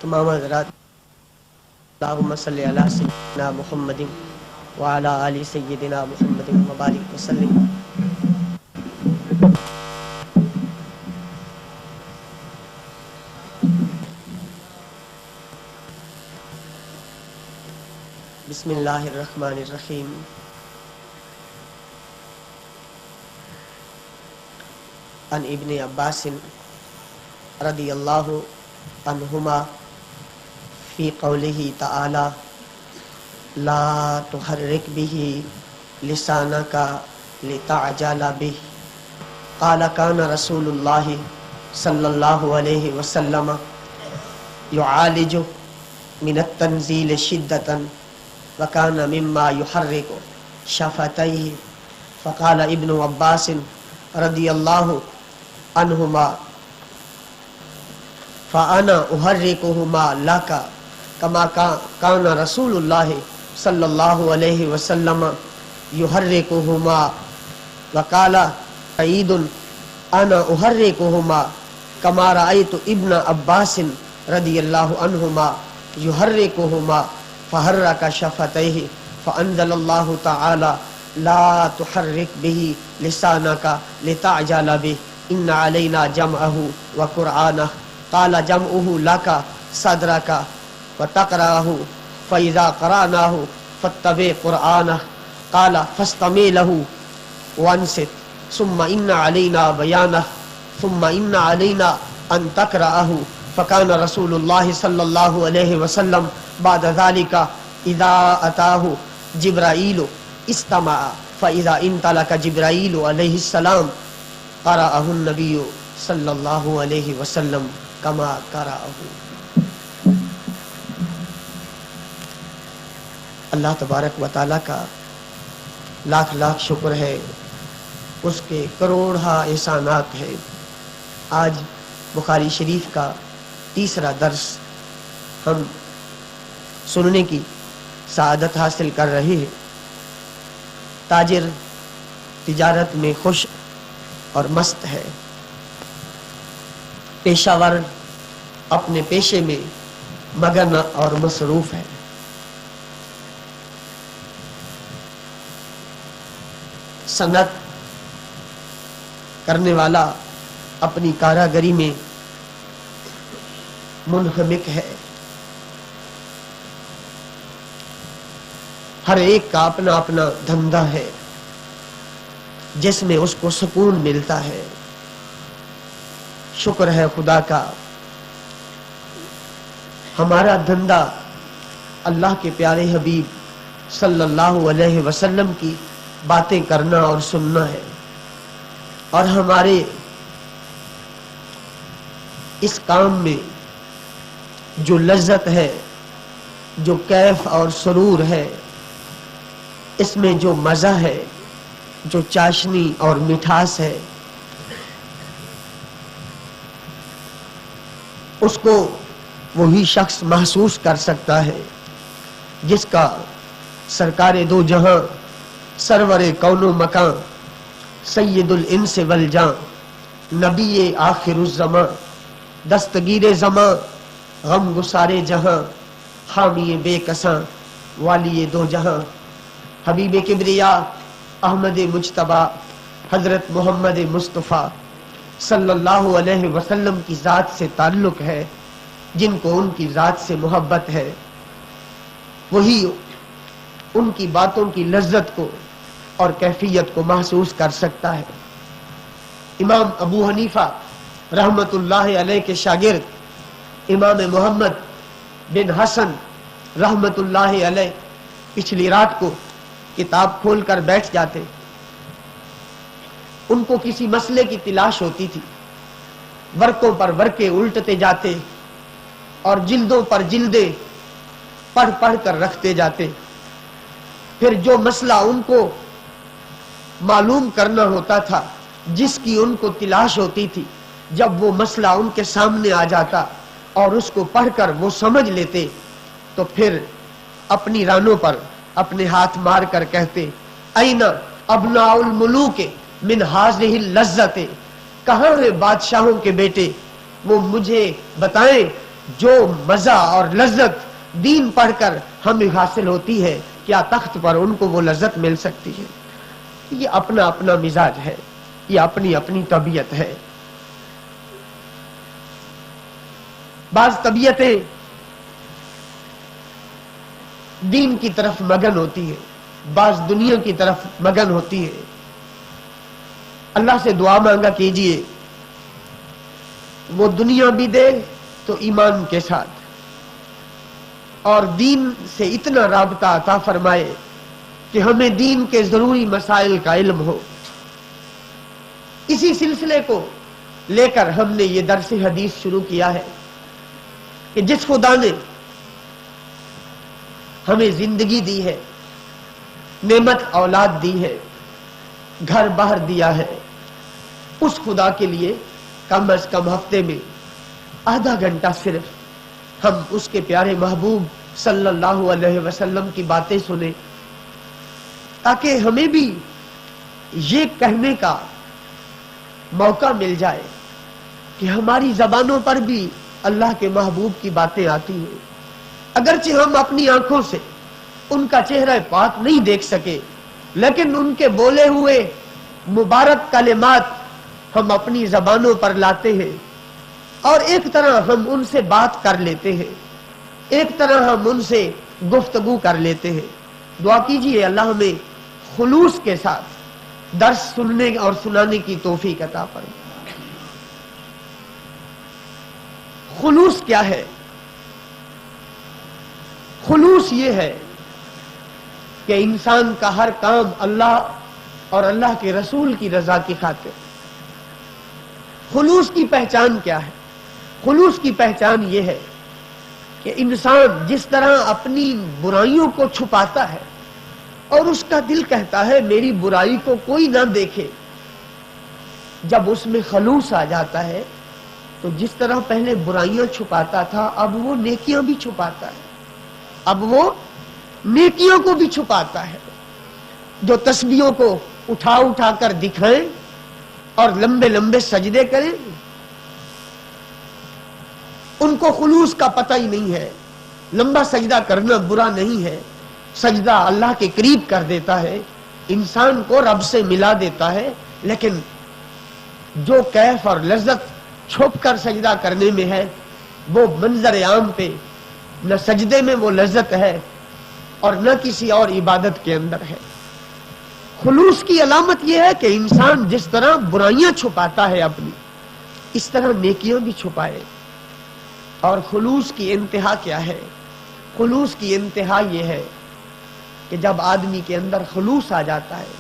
تمام حضرات اللہم صلی علی سیدنا محمد وعلی آل سیدنا محمد وبارک وسلم۔ بسم اللہ الرحمن الرحیم۔ عن ابن عباس رضی اللہ عنہما فی قولہ تعالی لا تحرک به لسانک لتعجل به قال کان رسول اللہ صلی اللہ علیہ وسلم یعالج من التنزیل شدتا وکان مما یحرک شفتیہ فقال ابن عباس رضی اللہ عنہما فانا احرکہما لک کما کان رسول اللہ صلی اللہ علیہ وسلم یحرکہما وقال سعید انا احرکہما کما رأیت ابن عباس رضی اللہ عنہما یحرکہما فحرک شفتیہ فانزل اللہ تعالی لا تحرک به لسانک لتعجل به ان علینا جمعہ وقرآنہ قال جمعہ لک صدرک وتقرأہ فإذا قرأناہ فاتبع قرآنہ قال فاستمع له وانصت ثم ان علینا بیانہ ثم ان علینا ان تقرأہ فكان رسول اللہ صلی اللہ علیہ وسلم بعد ذلك اذا اتاه جبرائیل استمع فاذا انطلق جبرائیل علیہ السلام قرأہ النبی صلی اللہ علیہ وسلم کما قرأہ۔ اللہ تبارک و تعالیٰ کا لاکھ لاکھ شکر ہے، اس کے کروڑہا احسانات ہیں۔ آج بخاری شریف کا تیسرا درس ہم سننے کی سعادت حاصل کر رہے ہیں۔ تاجر تجارت میں خوش اور مست ہے، پیشہ ور اپنے پیشے میں مگن اور مصروف ہے۔ صنعت کرنے والا اپنی کاراگری میں منہمک ہے۔ ہر ایک کا اپنا اپنا دھندا ہے جس میں اس کو سکون ملتا ہے۔ شکر ہے خدا کا، ہمارا دھندا اللہ کے پیارے حبیب صلی اللہ علیہ وسلم کی باتیں کرنا اور سننا ہے، اور ہمارے اس کام میں جو لذت ہے، جو کیف اور سرور ہے، اس میں جو مزہ ہے، جو چاشنی اور مٹھاس ہے، اس کو وہی شخص محسوس کر سکتا ہے جس کا سرکار دو جہاں، سرور کون و مکان، سید الانس والجاں، نبی آخر الزمان، دستگیر زمان، غم گسارے جہاں، حامی بے کساں، والی دو جہاں، حبیب کبریا احمد مجتبی حضرت محمد مصطفیٰ صلی اللہ علیہ وسلم کی ذات سے تعلق ہے۔ جن کو ان کی ذات سے محبت ہے وہی ان کی باتوں کی لذت کو اور کیفیت کو محسوس کر سکتا ہے۔ امام ابو حنیفہ رحمت اللہ علیہ کے شاگرد امام محمد بن حسن رحمت اللہ علیہ پچھلی رات کو کتاب کھول کر بیٹھ جاتے۔ ان کو کسی مسئلے کی تلاش ہوتی تھی، ورقوں پر ورقے الٹتے جاتے اور جلدوں پر جلدیں پڑھ پڑھ کر رکھتے جاتے۔ پھر جو مسئلہ ان کو معلوم کرنا ہوتا تھا، جس کی ان کو تلاش ہوتی تھی، جب وہ مسئلہ ان کے سامنے آ جاتا اور اس کو پڑھ کر وہ سمجھ لیتے تو پھر اپنی رانوں پر اپنے ہاتھ مار کر کہتے این ابناء الملوک من هذه اللذت، کہاں ہیں بادشاہوں کے بیٹے، وہ مجھے بتائیں جو مزہ اور لذت دین پڑھ کر ہمیں حاصل ہوتی ہے، کیا تخت پر ان کو وہ لذت مل سکتی ہے؟ یہ اپنا اپنا مزاج ہے، یہ اپنی اپنی طبیعت ہے۔ بعض طبیعتیں دین کی طرف مگن ہوتی ہے، بعض دنیا کی طرف مگن ہوتی ہے۔ اللہ سے دعا مانگا کیجئے وہ دنیا بھی دے تو ایمان کے ساتھ، اور دین سے اتنا رابطہ عطا فرمائے کہ ہمیں دین کے ضروری مسائل کا علم ہو۔ اسی سلسلے کو لے کر ہم نے یہ درس حدیث شروع کیا ہے کہ جس خدا نے ہمیں زندگی دی ہے، نعمت اولاد دی ہے، گھر باہر دیا ہے، اس خدا کے لیے کم از کم ہفتے میں آدھا گھنٹہ صرف ہم اس کے پیارے محبوب صلی اللہ علیہ وسلم کی باتیں سنیں، تاکہ ہمیں بھی یہ کہنے کا موقع مل جائے کہ ہماری زبانوں پر بھی اللہ کے محبوب کی باتیں آتی ہیں۔ اگرچہ ہم اپنی آنکھوں سے ان کا چہرہ پاک نہیں دیکھ سکے، لیکن ان کے بولے ہوئے مبارک کلمات ہم اپنی زبانوں پر لاتے ہیں، اور ایک طرح ہم ان سے بات کر لیتے ہیں، ایک طرح ہم ان سے گفتگو کر لیتے ہیں۔ دعا کیجئے اللہ ہمیں خلوص کے ساتھ درس سننے اور سنانے کی توفیق عطا فرمائے۔ خلوص کیا ہے؟ خلوص یہ ہے کہ انسان کا ہر کام اللہ اور اللہ کے رسول کی رضا کی خاطر۔ خلوص کی پہچان کیا ہے؟ خلوص کی پہچان یہ ہے کہ انسان جس طرح اپنی برائیوں کو چھپاتا ہے اور اس کا دل کہتا ہے میری برائی کو کوئی نہ دیکھے، جب اس میں خلوص آ جاتا ہے تو جس طرح پہلے برائیاں چھپاتا تھا اب وہ نیکیاں بھی چھپاتا ہے، اب وہ نیکیوں کو بھی چھپاتا ہے۔ جو تسبیحوں کو اٹھا اٹھا کر دکھائیں اور لمبے لمبے سجدے کریں، ان کو خلوص کا پتہ ہی نہیں ہے۔ لمبا سجدہ کرنا برا نہیں ہے، سجدہ اللہ کے قریب کر دیتا ہے، انسان کو رب سے ملا دیتا ہے، لیکن جو کیف اور لذت چھپ کر سجدہ کرنے میں ہے وہ منظر عام پہ نہ سجدے میں وہ لذت ہے اور نہ کسی اور عبادت کے اندر ہے۔ خلوص کی علامت یہ ہے کہ انسان جس طرح برائیاں چھپاتا ہے اپنی، اس طرح نیکیاں بھی چھپائے۔ اور خلوص کی انتہا کیا ہے؟ خلوص کی انتہا یہ ہے کہ جب آدمی کے اندر خلوص آ جاتا ہے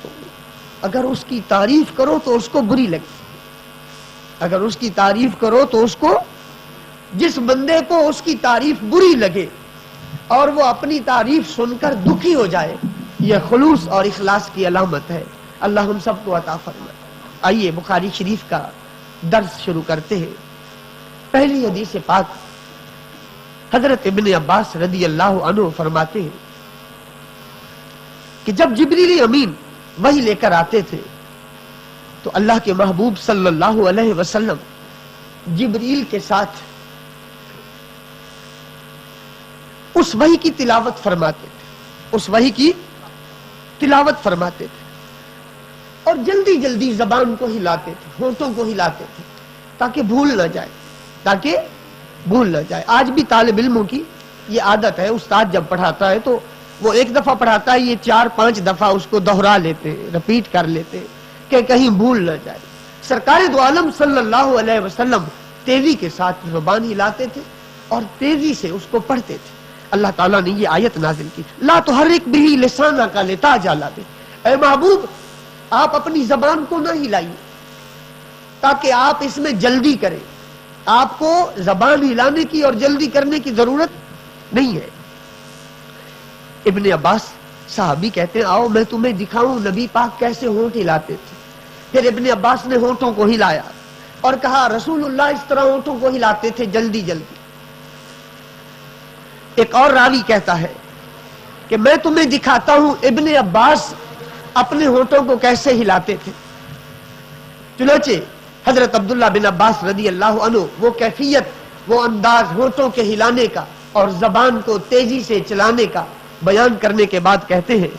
تو اگر اس کی تعریف کرو تو اس کو بری لگتی، اگر اس کی تعریف کرو تو اس کو، جس بندے کو اس کی تعریف بری لگے اور وہ اپنی تعریف سن کر دکھی ہو جائے، یہ خلوص اور اخلاص کی علامت ہے۔ اللہ ہم سب کو عطا فرمائے۔ آئیے بخاری شریف کا درس شروع کرتے ہیں۔ پہلی حدیث پاک حضرت ابن عباس رضی اللہ عنہ فرماتے ہیں کہ جب جبریل امین وحی لے کر آتے تھے تو اللہ کے محبوب صلی اللہ علیہ وسلم جبریل کے ساتھ اس وحی کی تلاوت فرماتے تھے، اس وحی کی تلاوت فرماتے تھے، اور جلدی جلدی زبان کو ہلاتے تھے، ہونٹوں کو ہلاتے تھے تاکہ بھول نہ جائے، تاکہ بھول نہ جائے۔ آج بھی طالب علموں کی یہ عادت ہے، استاد جب پڑھاتا ہے تو وہ ایک دفعہ پڑھاتا ہے، یہ 4-5 دفعہ اس کو دوہرا لیتے ہیں، رپیٹ کر لیتے ہیں کہ کہیں بھول نہ جائے۔ سرکار دو عالم صلی اللہ علیہ وسلم تیزی کے ساتھ زبان ہلاتے تھے اور تیزی سے اس کو پڑھتے تھے۔ اللہ تعالیٰ نے یہ آیت نازل کی، لا تحرک بہ لسانک لتعجل بہ، اے محبوب آپ اپنی زبان کو نہ ہلائیے تاکہ آپ اس میں جلدی کریں۔ آپ کو زبان ہلانے کی اور جلدی کرنے کی ضرورت نہیں ہے۔ ابن عباس صحابی کہتے ہیں آؤ میں تمہیں دکھاؤں نبی پاک کیسے ہونٹ ہلاتے تھے۔ پھر ابن عباس نے ہونٹوں کو ہلایا اور کہا رسول اللہ اس طرح ہونٹوں کو ہلاتے تھے جلدی جلدی۔ ایک اور راوی کہتا ہے کہ میں تمہیں دکھاتا ہوں ابن عباس اپنے ہونٹوں کو کیسے ہلاتے تھے۔ چنانچہ حضرت عبداللہ بن عباس رضی اللہ عنہ وہ کیفیت، وہ انداز ہونٹوں کے ہلانے کا اور زبان کو تیزی سے چلانے کا بیان کرنے کے بعد کہتے ہیں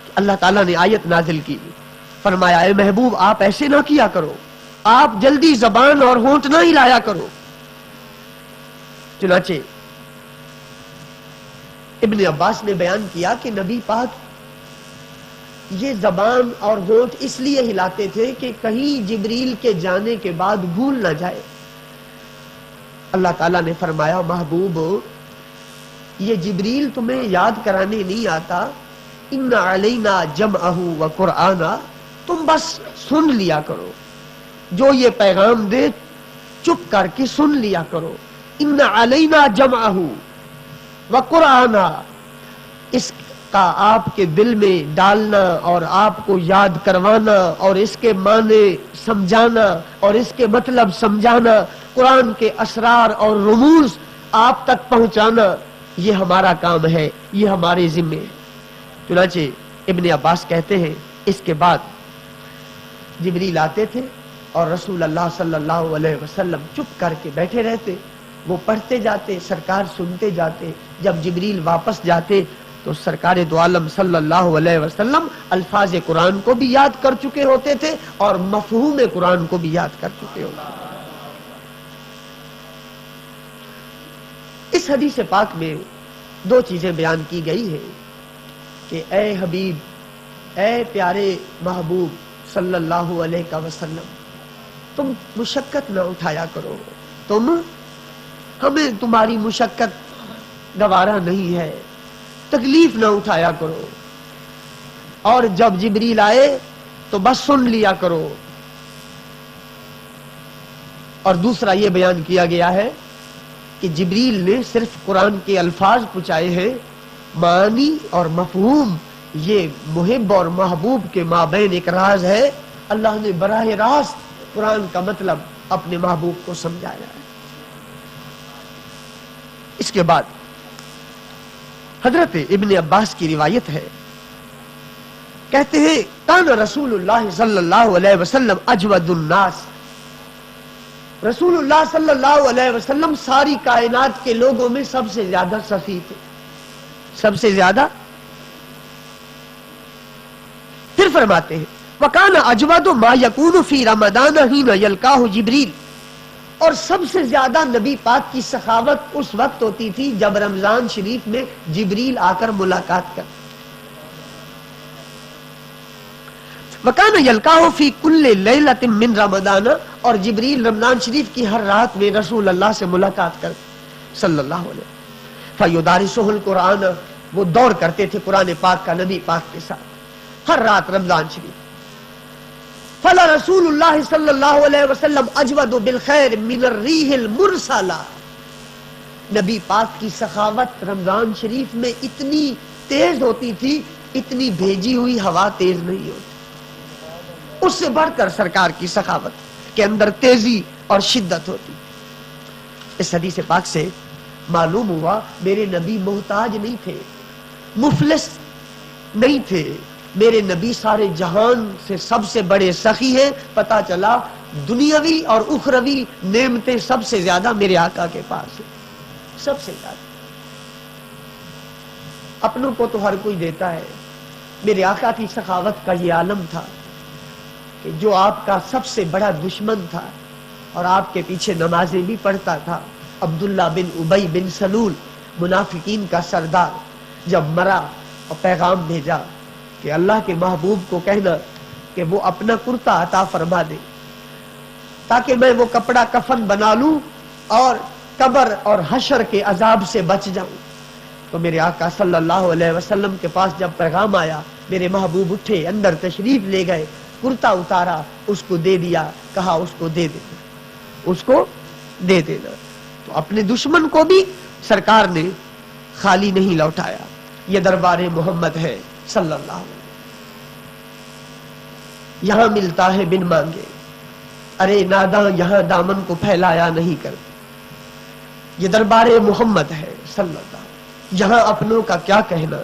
کہ اللہ تعالیٰ نے آیت نازل کی، فرمایا اے محبوب آپ ایسے نہ کیا کرو، آپ جلدی زبان اور ہونٹ نہ ہلایا کرو۔ چنانچہ ابن عباس نے بیان کیا کہ نبی پاک یہ زبان اور ہونٹ اس لیے ہلاتے تھے کہ کہیں جبریل کے جانے کے بعد بھول نہ جائے۔ اللہ تعالیٰ نے فرمایا محبوب یہ جبریل تمہیں یاد کرانے نہیں آتا، ان علینا جمعہ و قرآنا، تم بس سن لیا کرو، جو یہ پیغام دے چپ کر کے سن لیا کرو۔ ان علینا جمعہ و قرآنا، اس کا آپ کے دل میں ڈالنا اور آپ کو یاد کروانا اور اس کے معنی سمجھانا اور اس کے مطلب سمجھانا، قرآن کے اسرار اور رموز آپ تک پہنچانا، یہ ہمارا کام ہے، یہ ہمارے ذمے ہے۔ چنانچہ ابن عباس کہتے ہیں اس کے بعد جبریل آتے تھے اور رسول اللہ صلی اللہ علیہ وسلم چپ کر کے بیٹھے رہتے، وہ پڑھتے جاتے، سرکار سنتے جاتے۔ جب جبریل واپس جاتے تو سرکار دو عالم صلی اللہ علیہ وسلم الفاظ قرآن کو بھی یاد کر چکے ہوتے تھے اور مفہوم قرآن کو بھی یاد کر چکے ہوتے تھے۔ اس حدیث پاک میں دو چیزیں بیان کی گئی ہیں کہ اے حبیب، اے پیارے محبوب صلی اللہ علیہ وسلم، تم مشقت نہ اٹھایا کرو، ہمیں تمہاری مشقت گوارا نہیں ہے، تکلیف نہ اٹھایا کرو، اور جب جبریل آئے تو بس سن لیا کرو۔ اور دوسرا یہ بیان کیا گیا ہے کہ جبریل نے صرف قرآن کے الفاظ پہنچائے ہیں، معنی اور مفہوم یہ محب اور محبوب کے مابین ایک راز ہے، اللہ نے براہ راست قرآن کا مطلب اپنے محبوب کو سمجھایا ہے۔ اس کے بعد حضرت ابن عباس کی روایت ہے، کہتے ہیں کان رسول اللہ صلی اللہ علیہ وسلم اجود الناس، رسول اللہ صلی اللہ علیہ وسلم ساری کائنات کے لوگوں میں سب سے زیادہ سخی تھے، سب سے زیادہ۔ پھر فرماتے ہیں وَكَانَ أَجْوَدُ مَا يَكُونُ فِي رَمَضَانَ حِينَ يَلْقَاهُ جِبْرِيلُ، اور سب سے زیادہ نبی پاک کی سخاوت اس وقت ہوتی تھی جب رمضان شریف میں جبریل آ کر ملاقات کر۔ وَكَانَ يَلْقَاهُ فِي كُلِّ لَيْلَةٍ مِّن رَمَضَانَ، اور جبریل رمضان شریف کی ہر رات میں رسول اللہ سے ملاقات کر صلی اللہ علیہ وسلم۔ فَيُدَارِسُهُ الْقُرْآنَ، وہ دور کرتے تھے قرآن پاک کا نبی پاک کے ساتھ ہر رات رمضان شریف۔ فلا رسول اللہ صلی اللہ علیہ وسلم اجود بالخیر من الریح المرسلہ، نبی پاک کی سخاوت رمضان شریف میں اتنی تیز ہوتی تھی، اتنی بھیجی ہوئی ہوا تیز نہیں ہوتی، اس سے بڑھ کر سرکار کی سخاوت کے اندر تیزی اور شدت ہوتی۔ اس حدیث پاک سے معلوم ہوا میرے نبی محتاج نہیں تھے، مفلس نہیں تھے، میرے نبی سارے جہان سے سب سے بڑے سخی ہیں۔ پتا چلا دنیاوی اور اخروی نعمتیں سب سے زیادہ میرے آقا کے پاس ہیں، سب سے زیادہ۔ اپنوں کو تو ہر کوئی دیتا ہے، میرے آقا کی سخاوت کا یہ عالم تھا کہ جو آپ کا سب سے بڑا دشمن تھا اور آپ کے پیچھے نمازیں بھی پڑھتا تھا، عبداللہ بن ابی بن سلول منافقین کا سردار، جب مرا اور پیغام بھیجا کہ اللہ کے محبوب کو کہنا کہ وہ اپنا کرتا عطا فرما دے تاکہ میں وہ کپڑا کفن بنا لوں اور قبر اور حشر کے عذاب سے بچ جاؤں، تو میرے آقا صلی اللہ علیہ وسلم کے پاس جب پیغام آیا، میرے محبوب اٹھے، اندر تشریف لے گئے، کرتا اتارا، اس کو دے دیا، کہا اس کو دے دینا، اس کو دے دینا۔ تو اپنے دشمن کو بھی سرکار نے خالی نہیں لوٹایا۔ یہ دربار محمد ہے صلی اللہ علیہ وسلم۔ یہاں ملتا ہے بن مانگے، ارے ناداں یہاں دامن کو پھیلایا نہیں کرتے۔ یہ دربار محمد ہے صلی اللہ علیہ وسلم، یہاں اپنوں کا کیا کہنا،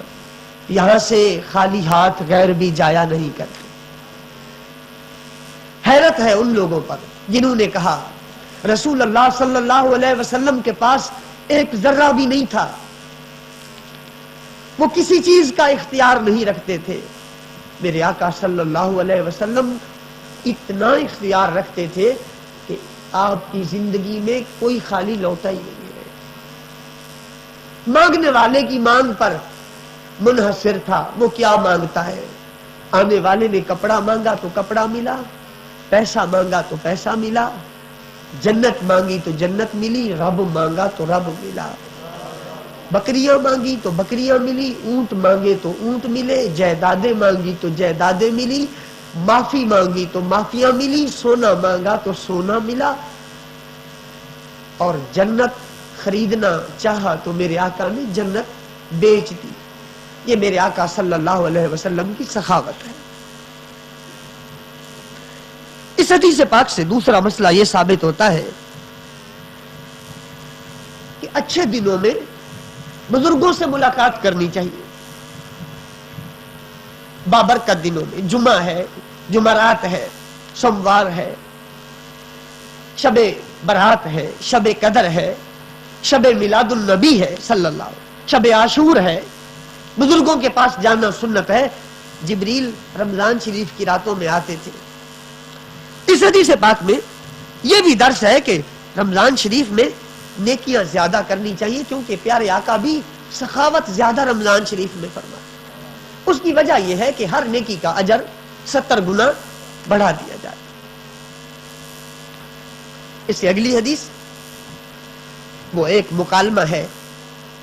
یہاں سے خالی ہاتھ غیر بھی جایا نہیں کرتے۔ لعنت ہے ان لوگوں پر جنہوں نے کہا رسول اللہ صلی اللہ علیہ وسلم کے پاس ایک ذرہ بھی نہیں تھا، وہ کسی چیز کا اختیار نہیں رکھتے تھے۔ میرے آقا صلی اللہ علیہ وسلم اتنا اختیار رکھتے تھے کہ آپ کی زندگی میں کوئی خالی لوٹا ہی نہیں ہے۔ مانگنے والے کی مانگ پر منحصر تھا، وہ کیا مانگتا ہے۔ آنے والے نے کپڑا مانگا تو کپڑا ملا، پیسہ مانگا تو پیسہ ملا، جنت مانگی تو جنت ملی، رب مانگا تو رب ملا، بکریاں مانگی تو بکریاں ملی، اونٹ مانگے تو اونٹ ملے، جائیدادیں مانگی تو جائیدادیں ملی، معافی مانگی تو معافیاں ملی، سونا مانگا تو سونا ملا، اور جنت خریدنا چاہا تو میرے آقا نے جنت بیچ دی۔ یہ میرے آقا صلی اللہ علیہ وسلم کی سخاوت ہے۔ اس حدیث پاک سے دوسرا مسئلہ یہ ثابت ہوتا ہے کہ اچھے دنوں میں بزرگوں سے ملاقات کرنی چاہیے۔ بابرکت دنوں میں جمعہ ہے، جمعرات ہے، سوموار ہے، شب برات ہے، شب قدر ہے، شب میلاد النبی ہے صلی اللہ علیہ وسلم، شب عاشور ہے، بزرگوں کے پاس جانا سنت ہے۔ جبریل رمضان شریف کی راتوں میں آتے تھے۔ اس حدیث پاک میں یہ بھی درس ہے کہ رمضان شریف میں نیکیاں زیادہ کرنی چاہیے، کیونکہ پیارے آقا بھی سخاوت زیادہ رمضان شریف میں فرماتے۔ اس کی وجہ یہ ہے کہ ہر نیکی کا اجر 70 گنا بڑھا دیا جائے۔ اس سے اگلی حدیث وہ ایک مکالمہ ہے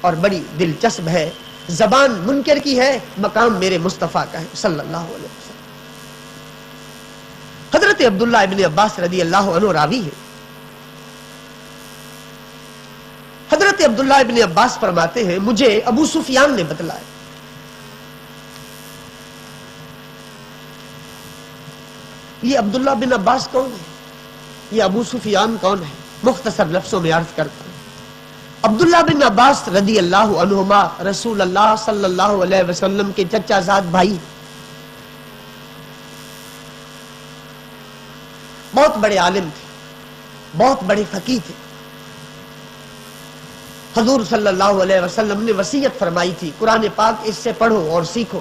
اور بڑی دلچسپ ہے۔ زبان منکر کی ہے، مقام میرے مصطفیٰ کا ہے صلی اللہ علیہ وسلم۔ حضرت عبداللہ ابن عباس رضی اللہ عنہ راوی ہے۔ حضرت عبداللہ ابن عباس فرماتے ہیں مجھے ابو سفیان نے بتلایا۔ یہ عبداللہ بن عباس کون ہے؟ یہ ابو سفیان کون ہے؟ مختصر لفظوں میں عرض کرتا ہوں۔ عبداللہ بن عباس رضی اللہ عنہما رسول اللہ صلی اللہ علیہ وسلم کے چچا زاد بھائی، بہت بڑے عالم تھے، بہت بڑے فقیہ تھے۔ حضور صلی اللہ علیہ وسلم نے وصیت فرمائی تھی قرآن پاک اس سے پڑھو اور سیکھو۔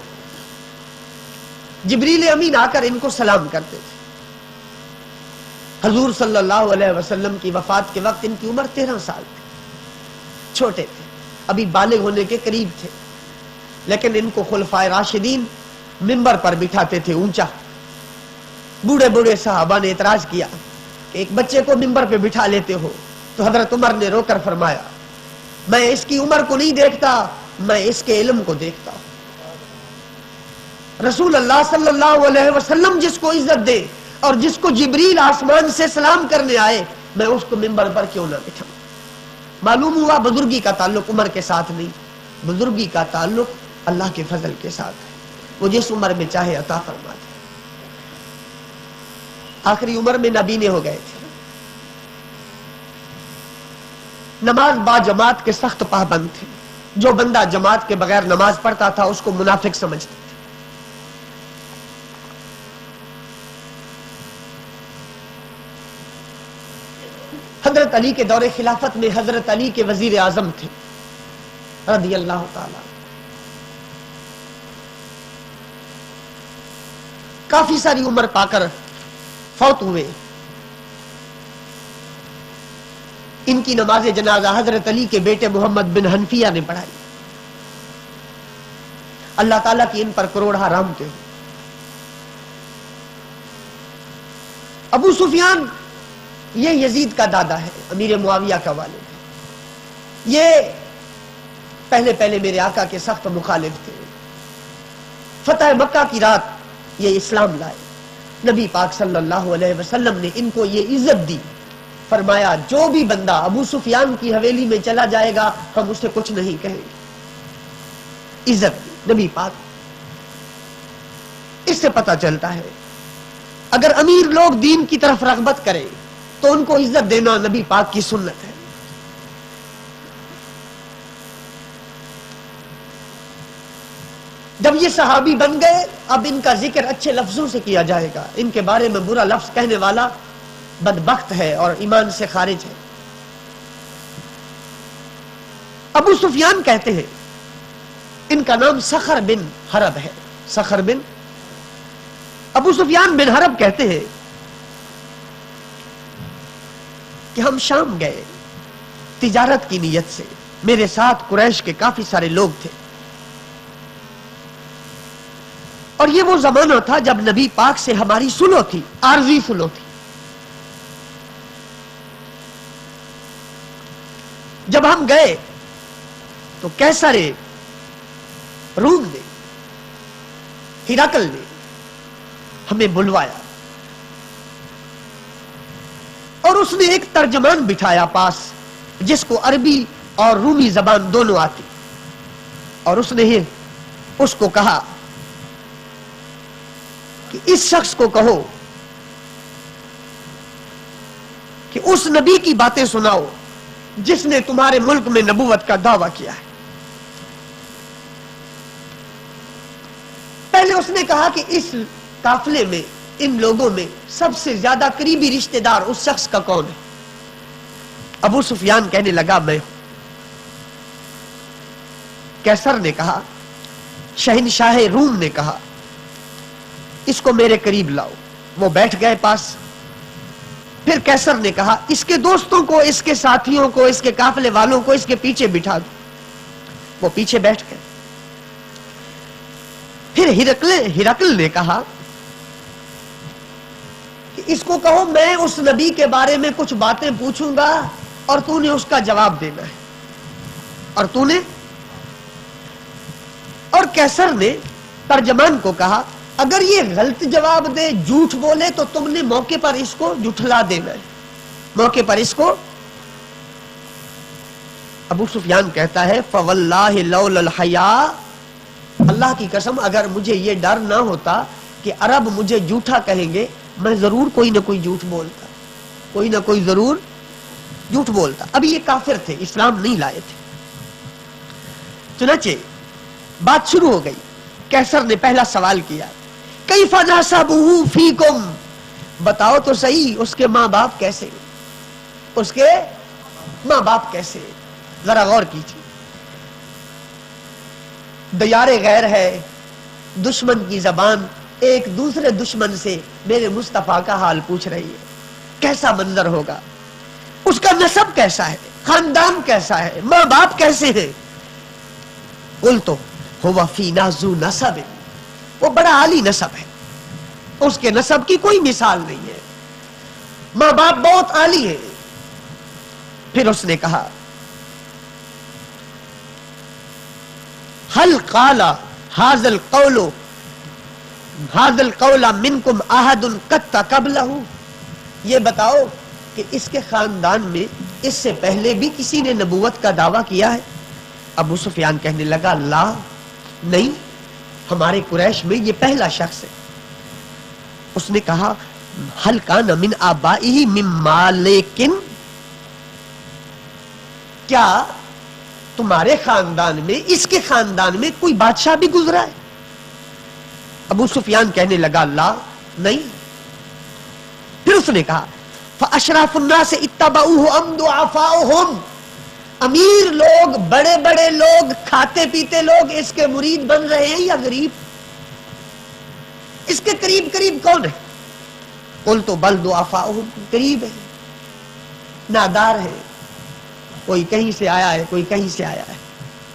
جبریل امین آ کر ان کو سلام کرتے تھے۔ حضور صلی اللہ علیہ وسلم کی وفات کے وقت ان کی عمر 13 سال تھی، چھوٹے تھے، ابھی بالغ ہونے کے قریب تھے، لیکن ان کو خلفائے راشدین منبر پر بٹھاتے تھے اونچا۔ بوڑھے بوڑھے صحابہ نے اعتراض کیا کہ ایک بچے کو منبر پہ بٹھا لیتے ہو، تو حضرت عمر نے رو کر فرمایا میں اس کی عمر کو نہیں دیکھتا، میں اس کے علم کو دیکھتا ہوں۔ رسول اللہ صلی اللہ علیہ وسلم جس کو عزت دے اور جس کو جبریل آسمان سے سلام کرنے آئے، میں اس کو منبر پر کیوں نہ بٹھاؤں۔ معلوم ہوا بزرگی کا تعلق عمر کے ساتھ نہیں، بزرگی کا تعلق اللہ کے فضل کے ساتھ ہے، وہ جس عمر میں چاہے عطا فرما دے۔ آخری عمر میں نابینے ہو گئے تھے، نماز با جماعت کے سخت پابند تھے، جو بندہ جماعت کے بغیر نماز پڑھتا تھا اس کو منافق سمجھتے تھے۔ حضرت علی کے دور خلافت میں حضرت علی کے وزیر اعظم تھے رضی اللہ تعالی، کافی ساری عمر پا کر فوت ہوئے۔ ان کی نماز جنازہ حضرت علی کے بیٹے محمد بن حنفیہ نے پڑھائی۔ اللہ تعالیٰ کی ان پر کروڑہ رحمتیں ہوں۔ ابو سفیان یہ یزید کا دادا ہے، امیر معاویہ کا والد ہے۔ یہ پہلے میرے آقا کے سخت مخالف تھے۔ فتح مکہ کی رات یہ اسلام لائے۔ نبی پاک صلی اللہ علیہ وسلم نے ان کو یہ عزت دی، فرمایا جو بھی بندہ ابو سفیان کی حویلی میں چلا جائے گا ہم اسے کچھ نہیں کہیں گے۔ عزت دی نبی پاک۔ اس سے پتہ چلتا ہے اگر امیر لوگ دین کی طرف رغبت کریں تو ان کو عزت دینا نبی پاک کی سنت ہے۔ جب یہ صحابی بن گئے اب ان کا ذکر اچھے لفظوں سے کیا جائے گا، ان کے بارے میں برا لفظ کہنے والا بدبخت ہے اور ایمان سے خارج ہے۔ ابو سفیان کہتے ہیں، ان کا نام صخر بن حرب ہے، صخر بن ابو سفیان بن حرب کہتے ہیں کہ ہم شام گئے تجارت کی نیت سے، میرے ساتھ قریش کے کافی سارے لوگ تھے، اور یہ وہ زمانہ تھا جب نبی پاک سے ہماری صلح تھی، عارضی صلح تھی۔ جب ہم گئے تو کیسر روم نے، ہرقل نے ہمیں بلوایا، اور اس نے ایک ترجمان بٹھایا پاس جس کو عربی اور رومی زبان دونوں آتی، اور اس نے اس کو کہا کہ اس شخص کو کہو کہ اس نبی کی باتیں سناؤ جس نے تمہارے ملک میں نبوت کا دعویٰ کیا ہے۔ پہلے اس نے کہا کہ اس قافلے میں، ان لوگوں میں سب سے زیادہ قریبی رشتہ دار اس شخص کا کون ہے؟ ابو سفیان کہنے لگا میں ہوں۔ کیسر نے کہا، شہنشاہ روم نے کہا اس کو میرے قریب لاؤ، وہ بیٹھ گئے پاس۔ پھر کیسر نے کہا اس کے دوستوں کو، اس کے ساتھیوں کو، اس کے قافلے والوں کو اس کے پیچھے بٹھا دو، وہ پیچھے بیٹھ گئے۔ پھر ہرقل نے کہا کہ اس کو کہو میں اس نبی کے بارے میں کچھ باتیں پوچھوں گا اور تو نے اس کا جواب دینا ہے، اور تو نے، اور کیسر نے ترجمان کو کہا اگر یہ غلط جواب دے، جھوٹ بولے تو تم نے موقع پر اس کو جھٹلا دینا ہے، موقع پر اس کو۔ ابو سفیان کہتا ہے فواللہ لولا الحیاء، اللہ کی قسم اگر مجھے یہ ڈر نہ ہوتا کہ عرب مجھے جھوٹا کہیں گے، میں ضرور کوئی نہ کوئی جھوٹ بولتا، کوئی نہ کوئی ضرور جھوٹ بولتا۔ ابھی یہ کافر تھے، اسلام نہیں لائے تھے۔ چنانچہ بات شروع ہو گئی۔ کیسر نے پہلا سوال کیا، کیف نسبہ فیکم، بتاؤ تو صحیح اس کے ماں باپ کیسے، اس کے ماں باپ کیسے، ذرا غور کیجیے۔ دیار غیر ہے، دشمن کی زبان ایک دوسرے دشمن سے میرے مصطفیٰ کا حال پوچھ رہی ہے، کیسا منظر ہوگا، اس کا نسب کیسا ہے، خاندان کیسا ہے، ماں باپ کیسے ہیں۔ قل تو ہوا فینا ذو نسب، وہ بڑا عالی نسب ہے، اس کے نسب کی کوئی مثال نہیں ہے، ماں باپ بہت عالی ہے۔ پھر اس نے کہا هل قال هذا القول منكم احد قد قبله، یہ بتاؤ کہ اس کے خاندان میں اس سے پہلے بھی کسی نے نبوت کا دعویٰ کیا ہے؟ ابو سفیان کہنے لگا لا، نہیں، ہمارے قریش میں یہ پہلا شخص ہے۔ اس نے کہا هل كان من آبائه من مالک، کیا تمہارے خاندان میں، اس کے خاندان میں کوئی بادشاہ بھی گزرا ہے؟ ابو سفیان کہنے لگا لا، نہیں۔ پھر اس نے کہا فاشراف الناس اتبعوه ام ضعفاؤهم، امیر لوگ، بڑے بڑے لوگ، کھاتے پیتے لوگ اس کے مرید بن رہے ہیں یا غریب؟ اس کے قریب قریب کون ہے؟ قلت بل ضعفاؤهم، قریب ہے، نادار ہے، کوئی کہیں سے آیا ہے، کوئی کہیں سے آیا ہے۔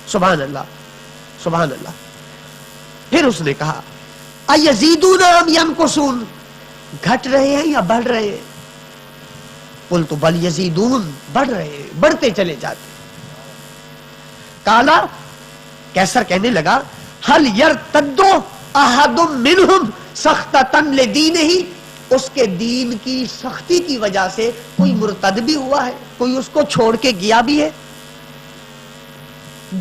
سبحان اللہ، سبحان اللہ۔ پھر اس نے کہا ایزیدون ام ینقصون، گھٹ رہے ہیں یا بڑھ رہے ہیں؟ قلت بل یزیدون، بڑھ رہے ہیں، بڑھتے چلے جاتے۔ کالا، کیسر کہنے لگا هل یرتد احد منهم سخطۃ لدینہ، اس کے دین کی سختی کی وجہ سے کوئی مرتد بھی ہوا ہے، کوئی اس کو چھوڑ کے گیا بھی ہے؟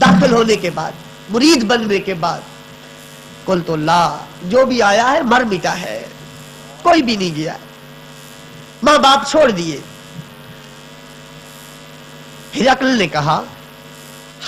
داخل ہونے کے بعد، مرید بننے کے بعد؟ قل تو لا، جو بھی آیا ہے مر مٹا ہے، کوئی بھی نہیں گیا، ماں باپ چھوڑ دیے۔ ہرقل نے کہا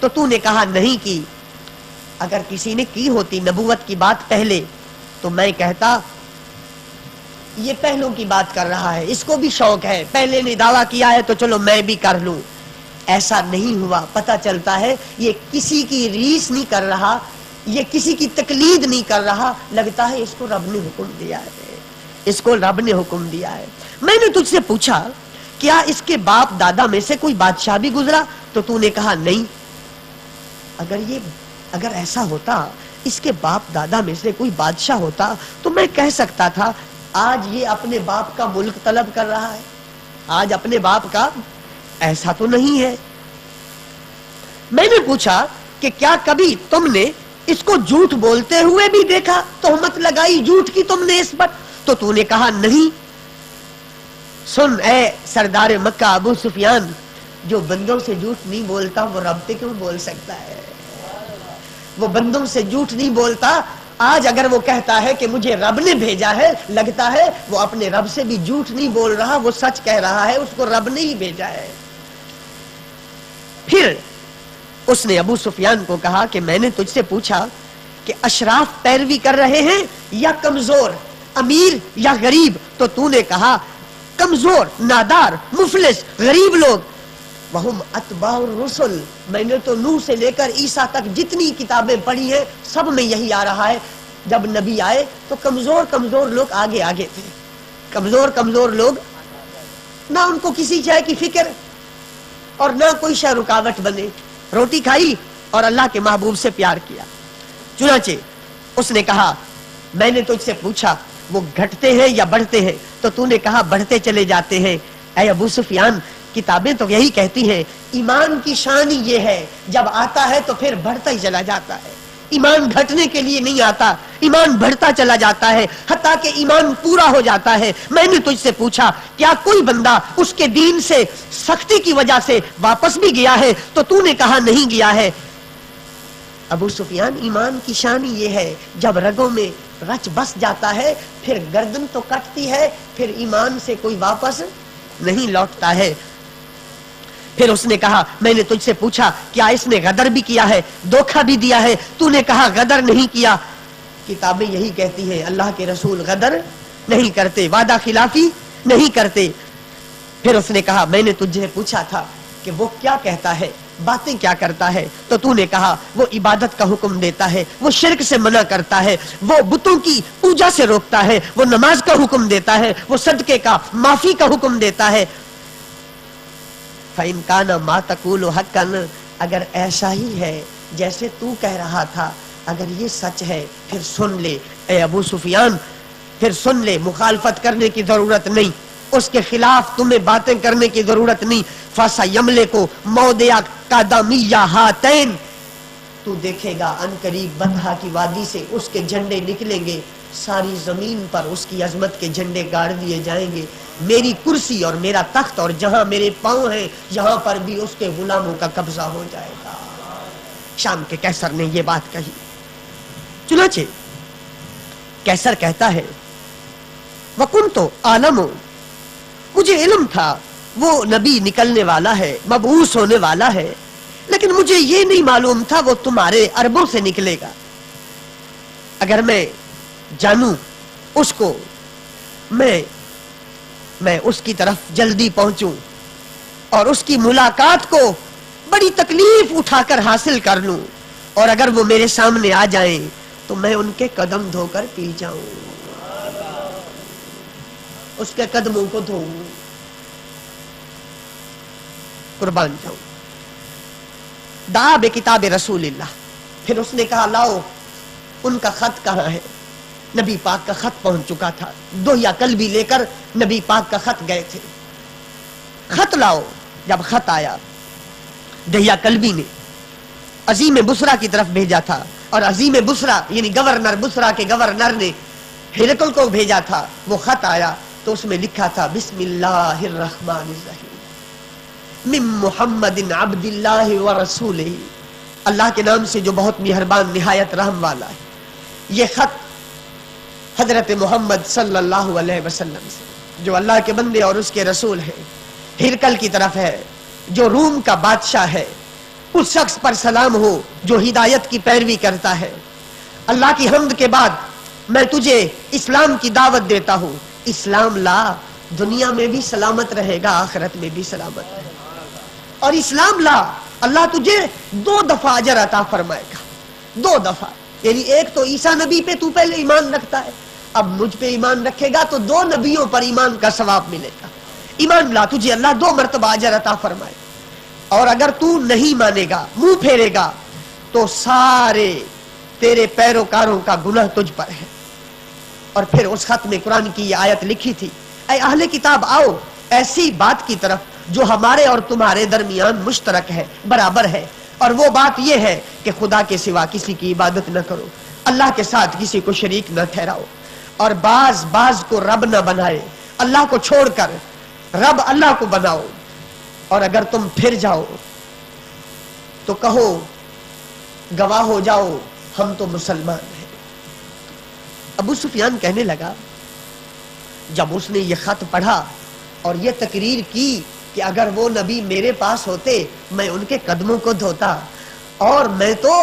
تو تو نے کہا نہیں کی. اگر کسی نے کی ہوتی نبوت کی بات پہلے تو میں کہتا یہ پہلوں کی بات کر رہا ہے, اس کو بھی شوق ہے, پہلے نے دعویٰ کیا ہے تو چلو میں بھی کر لوں. ایسا نہیں ہوا. پتہ چلتا ہے یہ کسی کی ریس نہیں کر رہا, یہ کسی کی تقلید نہیں کر رہا, لگتا ہے اس کو رب نے حکم دیا ہے, اس کو رب نے حکم دیا ہے. میں نے تجھ سے پوچھا کیا اس کے باپ دادا میں سے کوئی بادشاہ بھی گزرا, تو تو نے کہا نہیں. اگر ایسا ہوتا اس کے باپ دادا میں سے کوئی بادشاہ ہوتا تو میں کہہ سکتا تھا آج یہ اپنے باپ کا ملک طلب کر رہا ہے, آج اپنے باپ کا. ایسا تو نہیں ہے. میں نے پوچھا کہ کیا کبھی تم نے اس کو جھوٹ بولتے ہوئے بھی دیکھا, تہمت لگائی جھوٹ کی تم نے اس پر, تو نے کہا نہیں. سن اے سردار مکہ ابو سفیان, جو بندوں سے جھوٹ نہیں بولتا وہ رب سے کیوں بول سکتا ہے؟ وہ بندوں سے جھوٹ نہیں بولتا. آج اگر وہ کہتا ہے کہ مجھے رب نے بھیجا ہے, لگتا ہے وہ اپنے رب سے بھی جھوٹ نہیں بول رہا, وہ سچ کہہ رہا ہے, اس کو رب نے ہی بھیجا ہے. پھر اس نے ابو سفیان کو کہا کہ میں نے تجھ سے پوچھا کہ اشراف پیروی کر رہے ہیں یا کمزور, امیر یا غریب, تو نے کہا کمزور, نادار, مفلس, غریب لوگ. وہم اتباع الرسل, میں نے تو نوح سے لے کر عیسیٰ تک جتنی کتابیں پڑھی ہیں سب میں یہی آ رہا ہے. جب نبی آئے تو کمزور لوگ آگے آگے تھے, کمزور لوگ, نہ ان کو کسی شے کی فکر اور نہ کوئی شے رکاوٹ بنے, روٹی کھائی اور اللہ کے محبوب سے پیار کیا. چنانچہ اس نے کہا میں نے تجھ سے پوچھا وہ گھٹتے ہیں یا بڑھتے ہیں, تو نے کہا بڑھتے چلے جاتے ہیں. اے ابو سفیان, کتابیں تو یہی کہتی ہیں ایمان کی شان یہ ہے جب آتا ہے تو پھر بڑھتا ہی چلا جاتا ہے. ایمان گھٹنے کے لیے نہیں آتا, ایمان بڑھتا چلا جاتا ہے حتیٰ کہ ایمان پورا ہو جاتا ہے. میں نے تجھ سے پوچھا کیا کوئی بندہ اس کے دین سے سختی کی وجہ سے واپس بھی گیا ہے, تو نے کہا نہیں گیا ہے. ابو سفیان, ایمان کی شان یہ ہے جب رگوں میں رچ بس جاتا ہے پھر گردن تو کٹتی ہے, پھر ایمان سے کوئی واپس نہیں لوٹتا ہے. پھر اس نے کہا میں نے تجھ سے پوچھا کیا اس نے غدر بھی کیا ہے, دھوکہ بھی دیا ہے, تو نے کہا غدر نہیں کیا. کتابیں یہی کہتی ہیں اللہ کے رسول غدر نہیں کرتے, وعدہ خلافی نہیں کرتے. پھر اس نے کہا میں نے تجھے پوچھا تھا کہ وہ کیا کہتا ہے, باتیں کیا کرتا ہے, تو نے کہا وہ عبادت کا حکم دیتا ہے, وہ شرک سے منع کرتا ہے, وہ بتوں کی پوجا سے روکتا ہے, وہ نماز کا حکم دیتا ہے, وہ صدقے کا معافی کا حکم دیتا ہے. فَإِنْ كَانَ مَا تَقُولُ حَقًّا, اگر ایسا ہی ہے جیسے تو کہہ رہا تھا, اگر یہ سچ ہے پھر سن لے اے ابو سفیان, پھر سن لے, مخالفت کرنے کی ضرورت نہیں, اس کے خلاف تمہیں باتیں کرنے کی ضرورت نہیں. فَسَيَمْلِكُ مَوْضِعَ قَدَمِيَّ هَاتَيْنِ, تو دیکھے گا ان قریب بطحا کی وادی سے اس کے جھنڈے نکلیں گے, ساری زمین پر اس کی عظمت کے جھنڈے گاڑ دیے جائیں گے. میری کرسی اور میرا تخت اور جہاں میرے پاؤں ہیں یہاں پر بھی اس کے غلاموں کا قبضہ ہو جائے گا. شام کے کیسر نے یہ بات کہی. چنانچہ کیسر کہتا ہے وَكُنْتُ أَعْلَمُ, مجھے علم تھا وہ نبی نکلنے والا ہے, مبعوث ہونے والا ہے, لیکن مجھے یہ نہیں معلوم تھا وہ تمہارے عربوں سے نکلے گا. اگر میں جانوں اس کو, میں اس کی طرف جلدی پہنچوں اور اس کی ملاقات کو بڑی تکلیف اٹھا کر حاصل کر لوں, اور اگر وہ میرے سامنے آ جائیں تو میں ان کے قدم دھو کر پی جاؤں, اس کے قدموں کو دھوؤں, قربان جاؤں. دعا بے کتاب رسول اللہ. پھر اس نے کہا لاؤ ان کا خط کہاں ہے. نبی پاک کا خط پہنچ چکا تھا, دوہیا کلبی لے کر نبی پاک کا خط گئے تھے. خط لاؤ. جب خط آیا دہیا کلبی نے عظیم بصرہ کی طرف بھیجا تھا, اور عظیم بصرہ یعنی گورنر بصرہ کے گورنر نے ہرقل کو بھیجا تھا. وہ خط آیا تو اس میں لکھا تھا بسم اللہ الرحمن الرحیم من محمد عبد اللہ ورسولہ, اللہ کے نام سے جو بہت مہربان نہایت رحم والا ہے. یہ خط حضرت محمد صلی اللہ علیہ وسلم سے, جو اللہ کے بندے اور اس کے رسول ہیں, ہرقل کی طرف ہے جو روم کا بادشاہ ہے. اس شخص پر سلام ہو جو ہدایت کی پیروی کرتا ہے۔ اللہ کی حمد کے بعد میں تجھے اسلام کی دعوت دیتا ہوں، اسلام لا، دنیا میں بھی سلامت رہے گا، آخرت میں بھی سلامت رہے گا۔ اور اسلام لا، اللہ تجھے 2 دفعہ اجر عطا فرمائے گا، 2 دفعہ، یعنی ایک تو عیسیٰ نبی پہ تو پہلے ایمان رکھتا ہے، اب مجھ پہ ایمان رکھے گا تو 2 نبیوں پر ایمان کا ثواب ملے گا۔ ایمان لا، تجھے اللہ 2 مرتبہ اجر عطا فرمائے گا۔ اور اگر تو نہیں مانے گا، منہ پھیرے گا، تو سارے تیرے پیروکاروں کا گناہ تجھ پر ہے۔ اور پھر اس خط میں قرآن کی یہ آیت لکھی تھی، اے اہل کتاب آؤ ایسی بات کی طرف جو ہمارے اور تمہارے درمیان مشترک ہے، برابر ہے، اور وہ بات یہ ہے کہ خدا کے سوا کسی کی عبادت نہ کرو، اللہ کے ساتھ کسی کو شریک نہ ٹھہراؤ، اور بعض کو رب نہ بنائے، اللہ کو چھوڑ کر رب اللہ کو بناؤ، اور اگر تم پھر جاؤ تو کہو گواہ ہو جاؤ ہم تو مسلمان ہیں۔ ابو سفیان کہنے لگا جب اس نے یہ خط پڑھا اور یہ تقریر کی کہ اگر وہ نبی میرے پاس ہوتے میں ان کے قدموں کو دھوتا، اور میں تو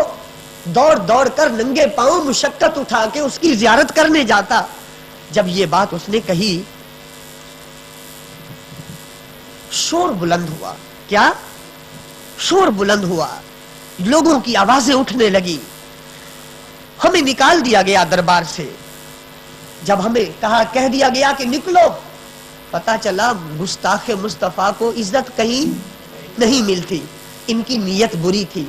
دوڑ دوڑ کر ننگے پاؤں مشقت اٹھا کے اس کی زیارت کرنے جاتا۔ جب یہ بات اس نے کہی شور بلند ہوا۔ کیا شور بلند ہوا؟ لوگوں کی آوازیں اٹھنے لگی، ہمیں نکال دیا گیا دربار سے۔ جب ہمیں کہہ دیا گیا کہ نکلو، پتا چلا گستاخ مصطفیٰ کو عزت کہیں نہیں ملتی، ان کی نیت بری تھی،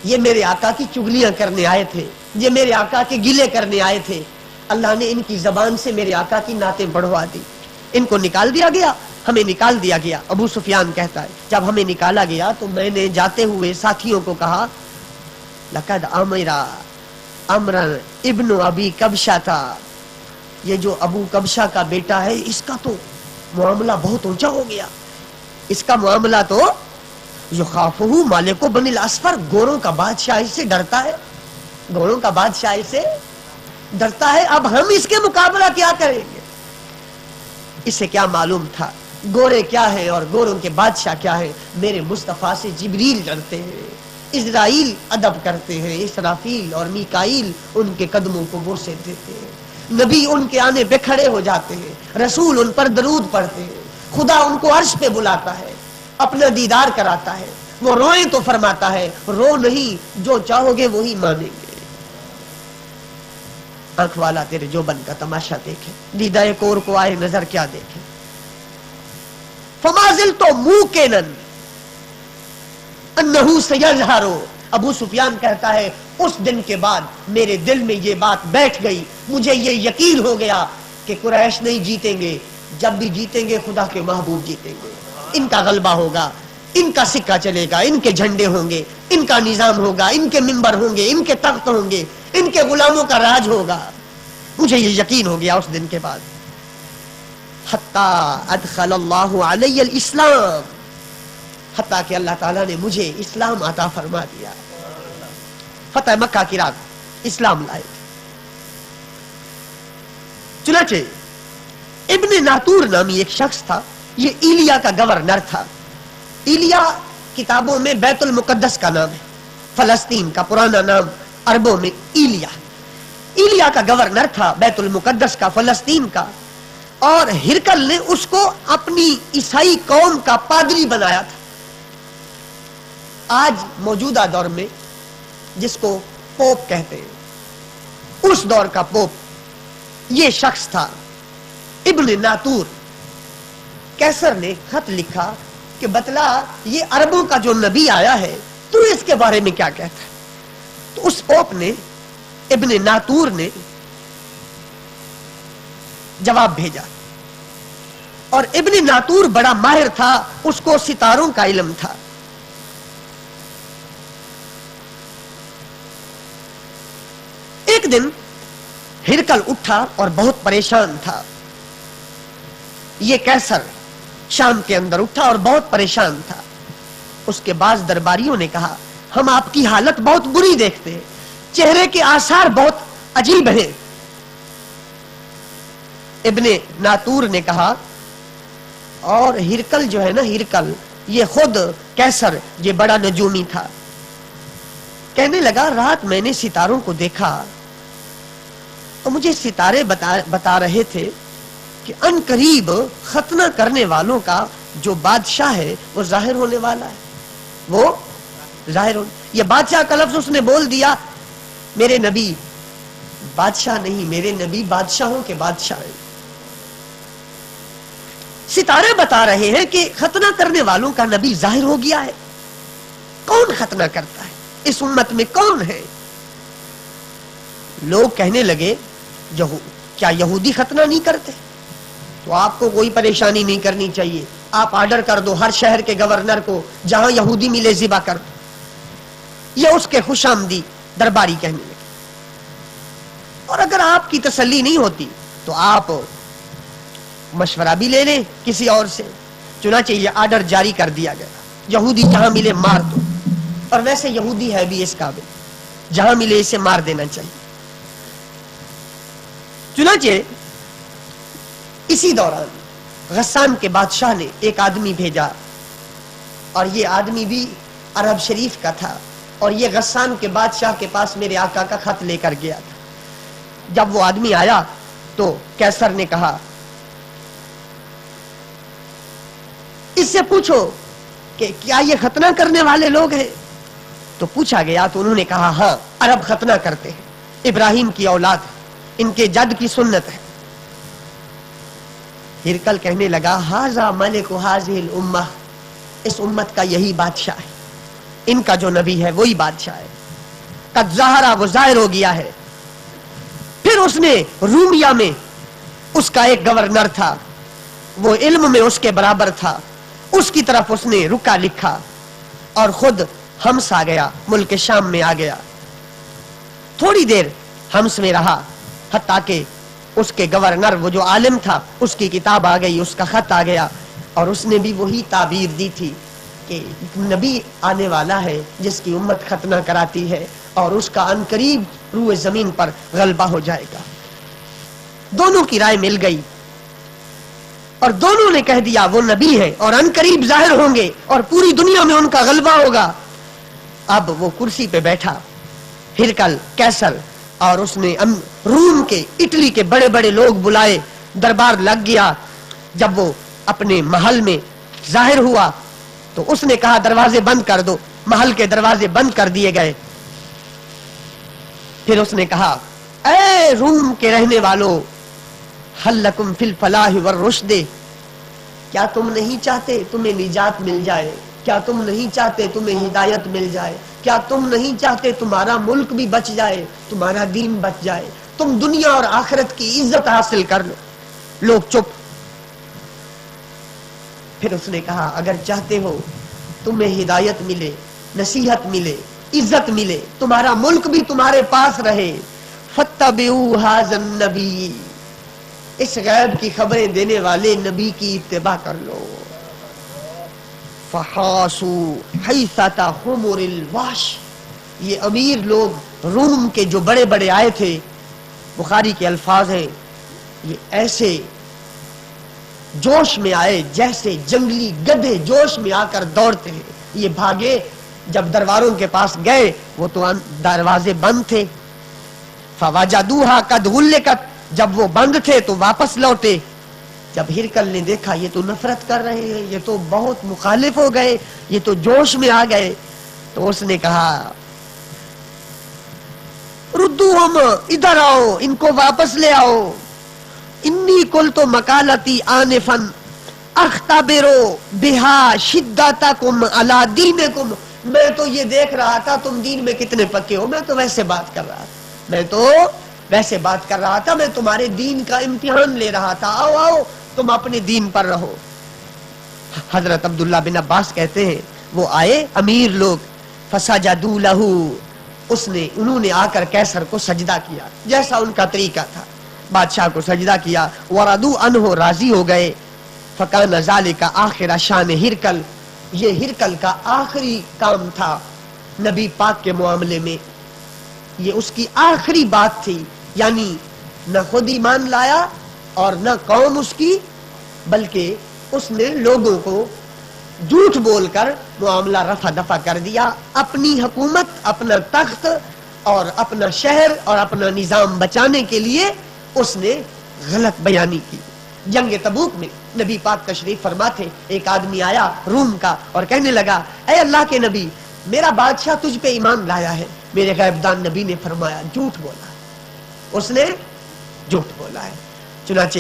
یہ میرے آقا کی چگلیاں کرنے آئے تھے، یہ میرے آقا کے گلے کرنے آئے تھے، اللہ نے ان کی زبان سے میرے آقا کی نعتیں بڑھوا دی، ان کو نکال دیا گیا، ہمیں نکال دیا گیا۔ ابو سفیان کہتا ہے جب ہمیں نکالا گیا تو میں نے جاتے ہوئے ساتھیوں کو کہا لقد امر ابن ابی کبشہ تھا، یہ جو ابو کبشہ کا بیٹا ہے اس کا تو معاملہ بہت اونچا ہو گیا، اس کا معاملہ تو یخافہ مالک بن الاسفر، گوروں کا بادشاہ اس سے ڈرتا ہے، گوروں کا بادشاہ اس سے ڈرتا ہے، اب ہم اس کے مقابلہ کیا کریں گے؟ اسے کیا معلوم تھا گورے کیا ہے اور گوروں کے بادشاہ کیا ہے؟ میرے مصطفیٰ سے جبریل ڈرتے ہیں، اسرائیل ادب کرتے ہیں، اسرافیل اور میکائیل ان کے قدموں کو بوسے دیتے ہیں، نبی ان کے آنے پہ کھڑے ہو جاتے ہیں، رسول ان پر درود پڑھتے ہیں، خدا ان کو عرش پہ بلاتا ہے، اپنا دیدار کراتا ہے، وہ روئیں تو فرماتا ہے رو نہیں، جو چاہو گے وہی مانیں گے۔ آنکھ والا تیرے جوبن کا تماشا دیکھے، دیدہ کور کو آئے نظر کیا دیکھے۔ فمازل تو موقنن انہو سیظہرو، ابو سفیان کہتا ہے اس دن کے بعد میرے دل میں یہ بات بیٹھ گئی، مجھے یہ یقین ہو گیا کہ قریش نہیں جیتیں گے، جب بھی جیتیں گے خدا کے محبوب جیتیں گے، ان کا غلبہ ہوگا، ان کا سکہ چلے گا، ان کے جھنڈے ہوں گے، ان کا نظام ہوگا، ان کے منبر ہوں گے، ان کے تخت ہوں گے، ان کے غلاموں کا راج ہوگا۔ مجھے یہ یقین ہو گیا اس دن کے بعد۔ حتی ادخل اللہ علی الاسلام، حتیٰ کہ اللہ تعالیٰ نے مجھے اسلام عطا فرما دیا۔ فتح مکہ کی رات اسلام لائے۔ چنانچہ ابن ناتور نامی ایک شخص تھا، یہ ایلیا کا گورنر تھا۔ ایلیا کتابوں میں بیت المقدس کا نام ہے، فلسطین کا پرانا نام عربوں میں ایلیا کا گورنر تھا، بیت المقدس کا، فلسطین کا، اور ہرکل نے اس کو اپنی عیسائی قوم کا پادری بنایا تھا۔ آج موجودہ دور میں جس کو پوپ کہتے ہیں، اس دور کا پوپ یہ شخص تھا ابن ناتور۔ کیسر نے خط لکھا کہ بتلا یہ عربوں کا جو نبی آیا ہے تو اس کے بارے میں کیا کہتا ہے؟ تو اس پوپ نے، ابن ناتور نے جواب بھیجا، اور ابن ناتور بڑا ماہر تھا، اس کو ستاروں کا علم تھا۔ ایک دن ہرکل اٹھا اور بہت پریشان تھا۔ یہ کیسر شام کے اندر اٹھا اور بہت پریشان تھا۔ اس کے بعض درباریوں نے کہا ہم آپ کی حالت بہت بری دیکھتے ہیں، چہرے کے آثار بہت عجیب ہیں۔ ابن ناتور نے کہا، اور ہرکل جو ہے نا، ہرکل یہ خود کیسر یہ بڑا نجومی تھا، کہنے لگا رات میں نے ستاروں کو دیکھا تو مجھے ستارے بتا رہے تھے کہ ان قریب ختنہ کرنے والوں کا جو بادشاہ ہے وہ ظاہر ہونے والا ہے. وہ ظاہر یہ بادشاہ کا لفظ اس نے بول دیا. میرے نبی بادشاہ نہیں، میرے نبی بادشاہوں کے بادشاہ ہیں. ستارے بتا رہے ہیں کہ ختنہ کرنے والوں کا نبی ظاہر ہو گیا ہے. کون ختنہ کرتا ہے اس امت میں؟ کون ہے؟ لوگ کہنے لگے کیا یہودی ختنہ نہیں کرتے؟ تو آپ کو کوئی پریشانی نہیں کرنی چاہیے، آپ آرڈر کر دو ہر شہر کے گورنر کو، جہاں یہودی ملے ذبح کر دو. یہ اس کے خوش آمدید درباری کہنے لگے. اور اگر آپ کی تسلی نہیں ہوتی تو آپ مشورہ بھی لے لیں کسی اور سے. چنانچہ یہ آرڈر جاری کر دیا گیا، یہودی جہاں ملے مار دو. اور ویسے یہودی ہے بھی اس قابل، جہاں ملے اسے مار دینا چاہیے. چنانچہ اسی دوران غسان کے بادشاہ نے ایک آدمی بھیجا، اور یہ آدمی بھی عرب شریف کا تھا، اور یہ غسان کے بادشاہ کے پاس میرے آقا کا خط لے کر گیا تھا. جب وہ آدمی آیا تو کیسر نے کہا اس سے پوچھو کہ کیا یہ ختنہ کرنے والے لوگ ہیں؟ تو پوچھا گیا تو انہوں نے کہا ہاں، عرب ختنہ کرتے ہیں، ابراہیم کی اولاد ہے، ان کے جد کی سنت ہے. ہرقل کہنے لگا ھذا ملک ھذہ الامہ، اس امت کا یہی بادشاہ ہے، ان کا جو نبی ہے وہی بادشاہ ہے. قد ظہرا، وہ ظاہر ہو گیا ہے. پھر اس نے رومیا میں اس کا ایک گورنر تھا، وہ علم میں اس کے برابر تھا، اس کی طرف اس نے رکا لکھا اور خود ہمس آ گیا، ملک شام میں آ گیا. تھوڑی دیر ہمس میں رہا، حتیٰ کہ اس کے گورنر وہ جو عالم تھا اس کی کتاب آ گئی، اس کا خط آ گیا، اور اس نے بھی وہی تعبیر دی تھی کہ نبی آنے والا ہے جس کی امت ختنہ کراتی ہے، اور اس کا ان قریب روئے زمین پر غلبہ ہو جائے گا. دونوں کی رائے مل گئی اور دونوں نے کہہ دیا وہ نبی ہے اور ان قریب ظاہر ہوں گے اور پوری دنیا میں ان کا غلبہ ہوگا. اب وہ کرسی پہ بیٹھا ہرقل کیسر، اور اس نے روم کے اٹلی کے بڑے بڑے لوگ بلائے، دربار لگ گیا. جب وہ اپنے محل میں ظاہر ہوا تو اس نے کہا دروازے بند کر دو. محل کے دروازے بند کر دیے گئے. پھر اس نے کہا اے روم کے رہنے والوں، حل لکم فی الفلاح والرشد، کیا تم نہیں چاہتے تمہیں نجات مل جائے؟ کیا تم نہیں چاہتے تمہیں ہدایت مل جائے؟ کیا تم نہیں چاہتے تمہارا ملک بھی بچ جائے، تمہارا دین بچ جائے، تم دنیا اور آخرت کی عزت حاصل کر لو؟ لوگ چپ. پھر اس نے کہا اگر چاہتے ہو تمہیں ہدایت ملے، نصیحت ملے، عزت ملے، تمہارا ملک بھی تمہارے پاس رہے، فاتبعوا ھذا النبی، اس غیب کی خبریں دینے والے نبی کی اتباع کر لو. فحاسوا حیثۃ حمر الوحش، یہ امیر لوگ روم کے جو بڑے بڑے آئے تھے، بخاری کے الفاظ ہیں، یہ ایسے جوش میں آئے جیسے جنگلی گدھے جوش میں آ کر دوڑتے ہیں. یہ بھاگے، جب درباروں کے پاس گئے وہ تو دروازے بند تھے. فوجدوها قد غلقت، جب وہ بند تھے تو واپس لوٹے. جب ہرقل نے دیکھا یہ تو نفرت کر رہے ہیں، یہ تو بہت مخالف ہو گئے، یہ تو جوش میں آ گئے، تو اس نے کہا ردوہم، ادھر آؤ، ان کو واپس لے آؤ. انی قلت مقالتی آنفا اختبروا بها شدتکم علی دینکم، میں تو یہ دیکھ رہا تھا تم دین میں کتنے پکے ہو، میں تو ویسے بات کر رہا تھا، میں تمہارے دین کا امتحان لے رہا تھا. آؤ آؤ تم اپنے دین پر رہو. حضرت عبداللہ بن عباس کہتے ہیں وہ آئے امیر لوگ، فسجدوا لہ، انہوں نے آ کر کیسر کو سجدہ کیا جیسا ان کا طریقہ تھا، بادشاہ کو سجدہ کیا. وردوا عنہ، راضی ہو گئے. فکان ذلک آخر شان ہرقل، یہ ہرقل کا آخری کام تھا نبی پاک کے معاملے میں، یہ اس کی آخری بات تھی. یعنی نہ خود ایمان لایا اور نہ قوم اس کی، بلکہ اس نے لوگوں کو جھوٹ بول کر معاملہ رفع دفع کر دیا، اپنی حکومت، اپنا تخت اور اپنا شہر اور اپنا نظام بچانے کے لیے اس نے غلط بیانی کی۔ جنگ تبوک میں نبی پاک تشریف فرما تھے، ایک آدمی آیا روم کا اور کہنے لگا اے اللہ کے نبی، میرا بادشاہ تجھ پہ ایمان لایا ہے۔ میرے غیبدان نبی نے فرمایا جھوٹ بولا، اس نے جھوٹ بولا ہے۔ چنانچہ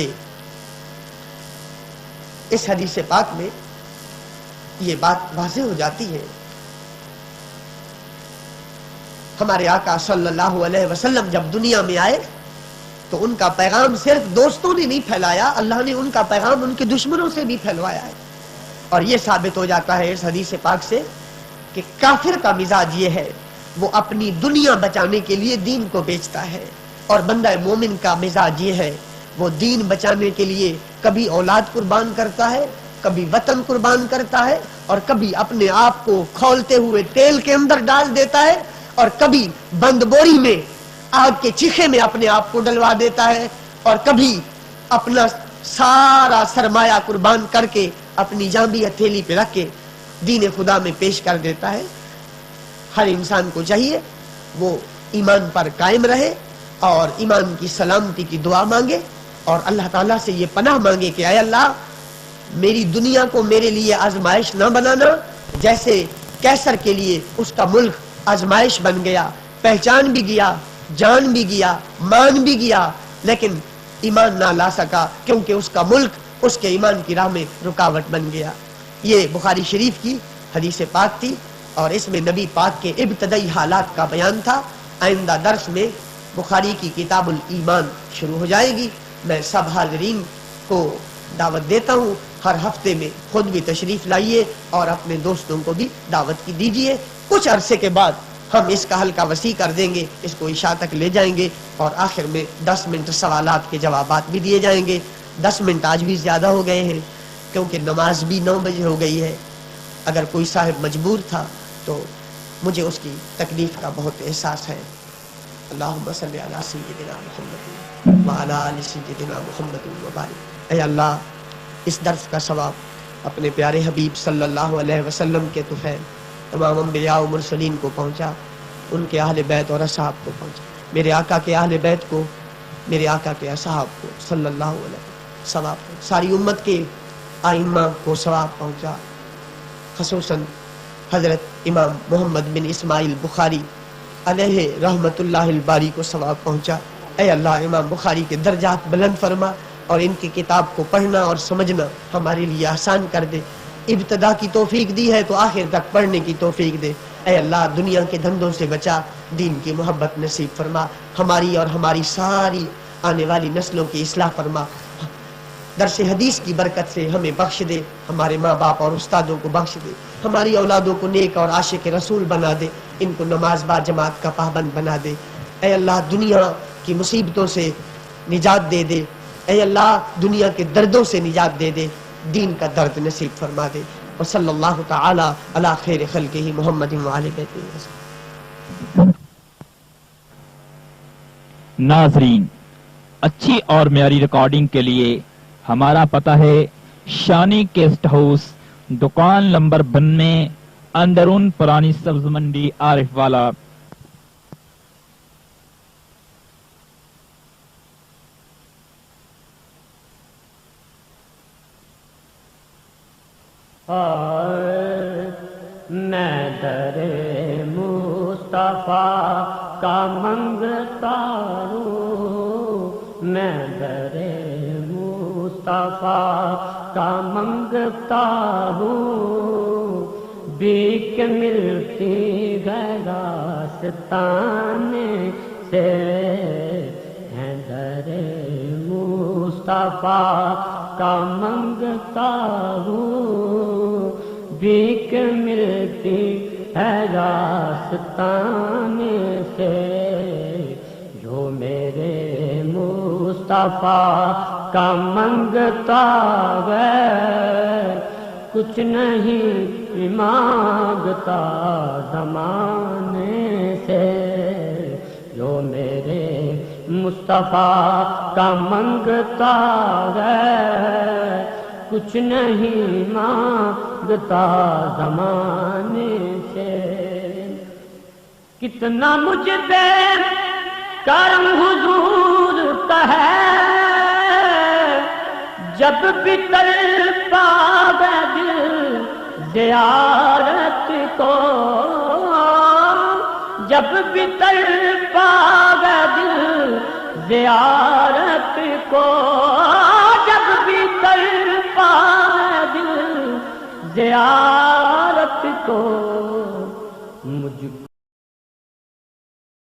اس حدیث پاک میں یہ بات واضح ہو جاتی ہے، ہمارے آقا صلی اللہ علیہ وسلم جب دنیا میں آئے تو ان کا پیغام صرف دوستوں نے نہیں پھیلایا، اللہ نے ان کا پیغام ان کے دشمنوں سے بھی پھیلوایا ہے۔ اور یہ ثابت ہو جاتا ہے اس حدیث پاک سے کہ کافر کا مزاج یہ ہے، وہ اپنی دنیا بچانے کے لیے دین کو بیچتا ہے، اور بندہ مومن کا مزاج یہ ہے، وہ دین بچانے کے لیے کبھی اولاد قربان کرتا ہے، کبھی وطن قربان کرتا ہے، اور کبھی اپنے آپ کو کھولتے ہوئے تیل کے اندر ڈال دیتا ہے، اور کبھی بند بوری میں آگ کے چیخے میں اپنے آپ کو ڈلوا دیتا ہے، اور کبھی اپنا سارا سرمایہ قربان کر کے اپنی جان بھی ہتھیلی پہ رکھ کے دین خدا میں پیش کر دیتا ہے۔ ہر انسان کو چاہیے وہ ایمان پر قائم رہے اور ایمان کی سلامتی کی دعا مانگے، اور اللہ تعالیٰ سے یہ پناہ مانگے کہ اے اللہ میری دنیا کو میرے لیے آزمائش نہ بنانا، جیسے کیسر کے لیے اس کا ملک آزمائش بن گیا، پہچان بھی گیا، جان بھی گیا، مان بھی گیا، لیکن ایمان نہ لا سکا کیونکہ اس کا ملک اس کے ایمان کی راہ میں رکاوٹ بن گیا۔ یہ بخاری شریف کی حدیث پاک تھی، اور اس میں نبی پاک کے ابتدائی حالات کا بیان تھا۔ آئندہ درس میں بخاری کی کتاب الایمان شروع ہو جائے گی۔ میں سب حاضرین کو دعوت دیتا ہوں، ہر ہفتے میں خود بھی تشریف لائیے اور اپنے دوستوں کو بھی دعوت کی دیجیے۔ کچھ عرصے کے بعد ہم اس کا حلقہ وسیع کر دیں گے، اس کو عشاء تک لے جائیں گے، اور آخر میں 10 منٹ سوالات کے جوابات بھی دیے جائیں گے۔ 10 منٹ آج بھی زیادہ ہو گئے ہیں کیونکہ نماز بھی 9 بجے ہو گئی ہے۔ اگر کوئی صاحب مجبور تھا تو مجھے اس کی تکلیف کا بہت احساس ہے۔ اللہم صلی علی سیدنا محمد وعلی آل سیدنا محمد وبارک۔ اے اللہ اس درس کا ثواب اپنے پیارے حبیب صلی اللہ علیہ وسلم کے طفیل تمام انبیاء و مرسلین کو پہنچا، ان کے اہل بیت اور اصحاب کو پہنچا، میرے آقا کے اہل بیت کو، میرے آقا کے اصحاب کو صلی اللہ علیہ وسلم ثواب پہنچا، ساری امت کے آئمہ کو ثواب پہنچا، خصوصاً حضرت امام محمد بن اسماعیل بخاری علیہ رحمت اللہ الباری کو ثواب پہنچا۔ اے اللہ امام بخاری کے درجات بلند فرما، اور ان کی کتاب کو پڑھنا اور سمجھنا ہمارے لیے آسان کر دے۔ ابتدا کی توفیق دی ہے تو آخر تک پڑھنے کی توفیق دے۔ اے اللہ دنیا کے دھندوں سے بچا، دین کی محبت نصیب فرما، ہماری اور ہماری ساری آنے والی نسلوں کی اصلاح فرما، درس حدیث کی برکت سے ہمیں بخش دے، ہمارے ماں باپ اور استادوں کو بخش دے، ہماری اولادوں کو نیک اور عاشق رسول بنا دے، ان کو نماز با جماعت کا پابند بنا دے۔ اے اللہ دنیا کی مصیبتوں سے نجات دے دے، اے اللہ دنیا کے دردوں سے نجات دے دے، دین کا درد نصیب فرما دے۔ وصلی اللہ تعالی علی خیر خلقہ محمد وعلی بیتہ وسلم۔ ناظرین، اچھی اور معیاری ریکارڈنگ کے لیے ہمارا پتہ ہے شانی گیسٹ ہاؤس، دکان نمبر 92، اندرون پرانی سبز منڈی عارف والا۔ میں در مصطفیٰ کا منگتا ہوں، میں در مصطفیٰ کا منگتا ہوں، بھیک ملتی ہے راستان سے، ہے در مصطفیٰ کا منگتا ہوں، بھیک ملتی ہے راستان سے، جو میرے مصطفیٰ کا منگتا ہے، کچھ نہیں مانگتا زمانے سے، جو میرے مصطفیٰ کا منگتا ہے، کچھ نہیں مانگتا مانگتا زمانے سے، کتنا مجھ پہ کرم حضور کا ہے، جب بھی تڑپا ہے دل زیارت کو، جب بھی تڑپا ہے دل زیارت کو، جب بھی تڑپا ہے دل زیارت کو، مجھ